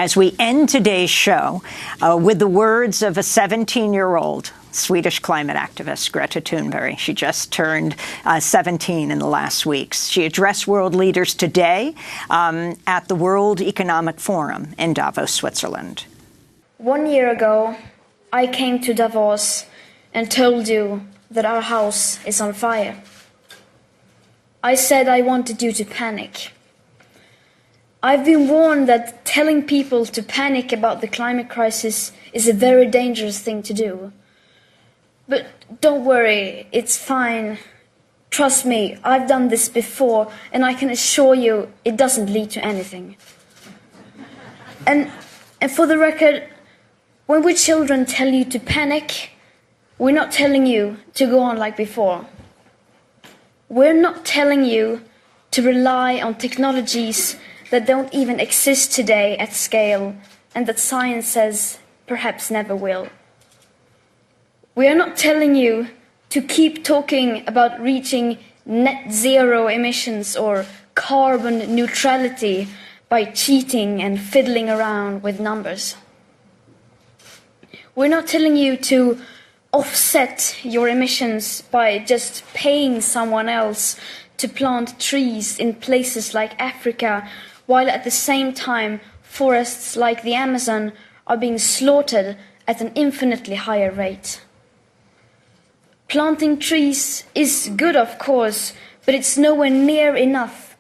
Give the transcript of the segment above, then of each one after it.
as we end today's show with the words of a 17-year-old Swedish climate activist, Greta Thunberg. She just turned 17 in the last weeks. She addressed world leaders today at the World Economic Forum in Davos, Switzerland. 1 year ago, I came to Davos and told you that our house is on fire. I said I wanted you to panic. I've been warned that telling people to panic about the climate crisis is a very dangerous thing to do. But don't worry, it's fine. Trust me, I've done this before, and I can assure you it doesn't lead to anything. And for the record, when we children tell you to panic, we're not telling you to go on like before. We're not telling you to rely on technologies that don't even exist today at scale and that science says perhaps never will. We are not telling you to keep talking about reaching net zero emissions or carbon neutrality by cheating and fiddling around with numbers. We're not telling you to offset your emissions by just paying someone else to plant trees in places like Africa, while at the same time forests like the Amazon are being slaughtered at an infinitely higher rate. Planting trees is good, of course, but it's nowhere near enough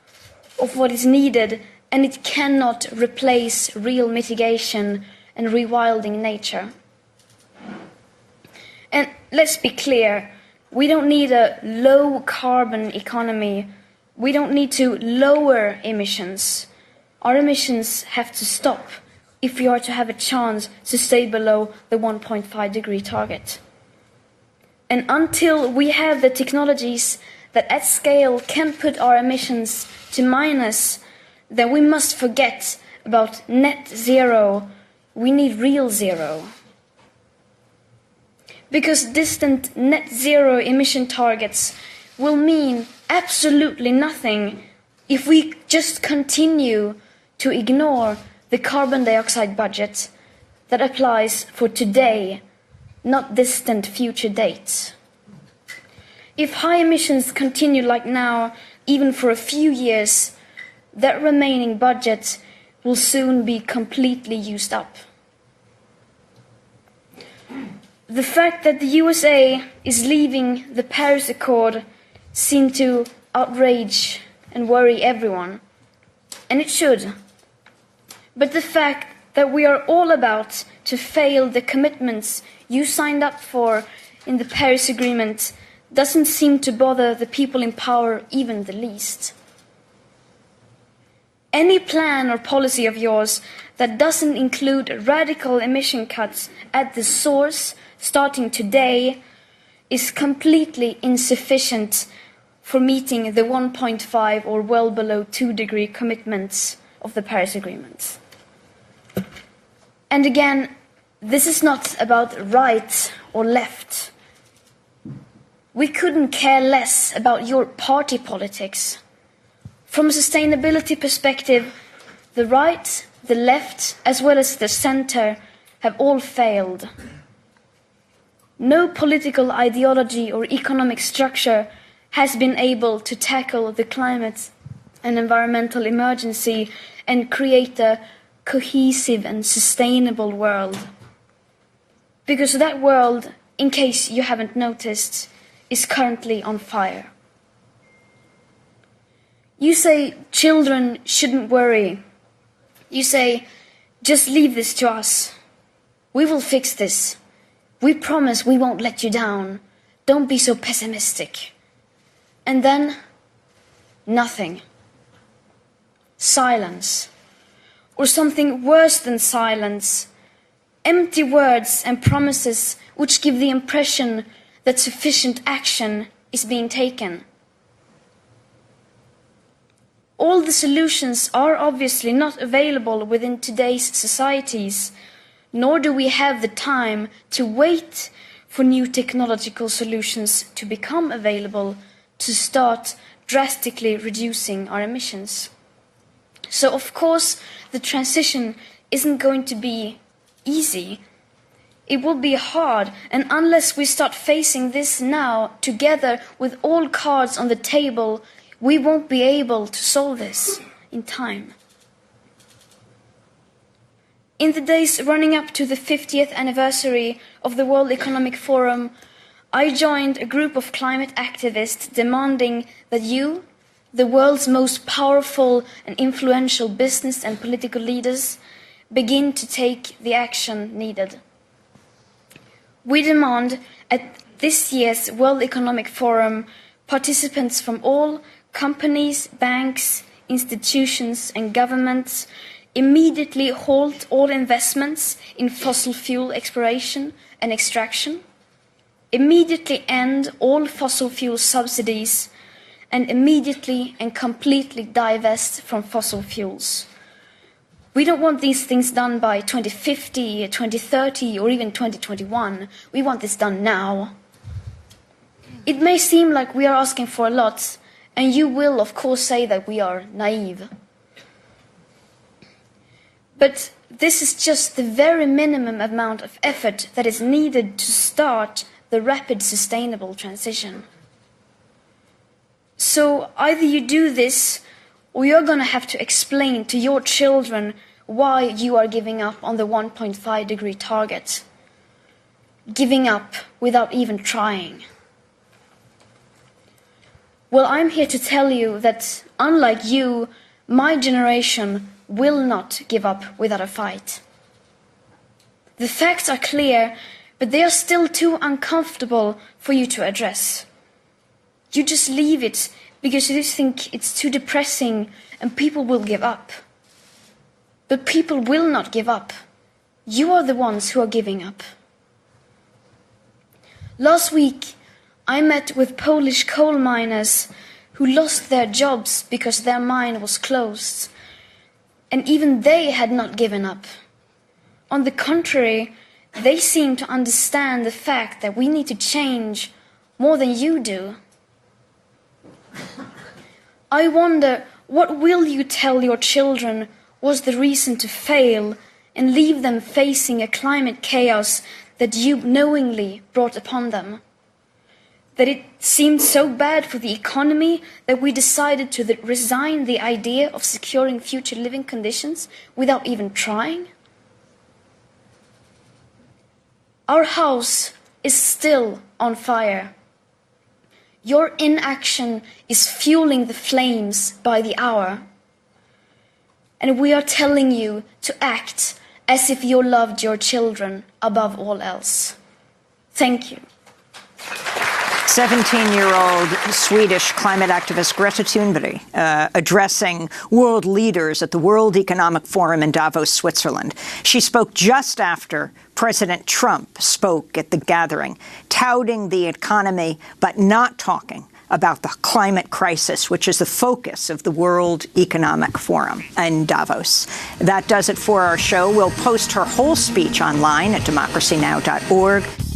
of what is needed, and it cannot replace real mitigation and rewilding nature. And let's be clear, we don't need a low-carbon economy. We don't need to lower emissions. Our emissions have to stop if we are to have a chance to stay below the 1.5-degree target. And until we have the technologies that at scale can put our emissions to minus, then we must forget about net zero. We need real zero. Because distant net zero emission targets will mean absolutely nothing if we just continue to ignore the carbon dioxide budget that applies for today, not distant future dates. If high emissions continue like now, even for a few years, that remaining budget will soon be completely used up. The fact that the USA is leaving the Paris Accord seems to outrage and worry everyone, and it should. But the fact that we are all about to fail the commitments you signed up for in the Paris Agreement doesn't seem to bother the people in power even the least. Any plan or policy of yours that doesn't include radical emission cuts at the source starting today is completely insufficient for meeting the 1.5 or well below 2-degree commitments of the Paris Agreement. And again, this is not about right or left. We couldn't care less about your party politics. From a sustainability perspective, the right, the left, as well as the center have all failed. No political ideology or economic structure has been able to tackle the climate and environmental emergency and create a cohesive and sustainable world. Because that world, in case you haven't noticed, is currently on fire. You say children shouldn't worry. You say, just leave this to us. We will fix this. We promise we won't let you down. Don't be so pessimistic. And then, nothing. Silence. Or something worse than silence. Empty words and promises which give the impression that sufficient action is being taken. All the solutions are obviously not available within today's societies, nor do we have the time to wait for new technological solutions to become available to start drastically reducing our emissions. So, of course, the transition isn't going to be easy. It will be hard, and unless we start facing this now, together with all cards on the table, we won't be able to solve this in time. In the days running up to the 50th anniversary of the World Economic Forum, I joined a group of climate activists demanding that you, the world's most powerful and influential business and political leaders, begin to take the action needed. We demand at this year's World Economic Forum participants from all companies, banks, institutions and governments immediately halt all investments in fossil fuel exploration and extraction, immediately end all fossil fuel subsidies, and immediately and completely divest from fossil fuels. We don't want these things done by 2050, 2030, or even 2021. We want this done now. It may seem like we are asking for a lot, and you will, of course, say that we are naive. But this is just the very minimum amount of effort that is needed to start the rapid sustainable transition. So either you do this, or you're going to have to explain to your children why you are giving up on the 1.5 degree target. Giving up without even trying. Well, I'm here to tell you that, unlike you, my generation will not give up without a fight. The facts are clear, but they are still too uncomfortable for you to address. You just leave it because you think it's too depressing and people will give up. But people will not give up. You are the ones who are giving up. Last week, I met with Polish coal miners who lost their jobs because their mine was closed. And even they had not given up. On the contrary, they seem to understand the fact that we need to change more than you do. I wonder, what will you tell your children was the reason to fail and leave them facing a climate chaos that you knowingly brought upon them? That it seemed so bad for the economy that we decided to resign the idea of securing future living conditions without even trying? Our house is still on fire. Your inaction is fueling the flames by the hour. And we are telling you to act as if you loved your children above all else. Thank you. 17-year-old Swedish climate activist Greta Thunberg addressing world leaders at the World Economic Forum in Davos, Switzerland. She spoke just after President Trump spoke at the gathering, touting the economy but not talking about the climate crisis, which is the focus of the World Economic Forum in Davos. That does it for our show. We'll post her whole speech online at democracynow.org.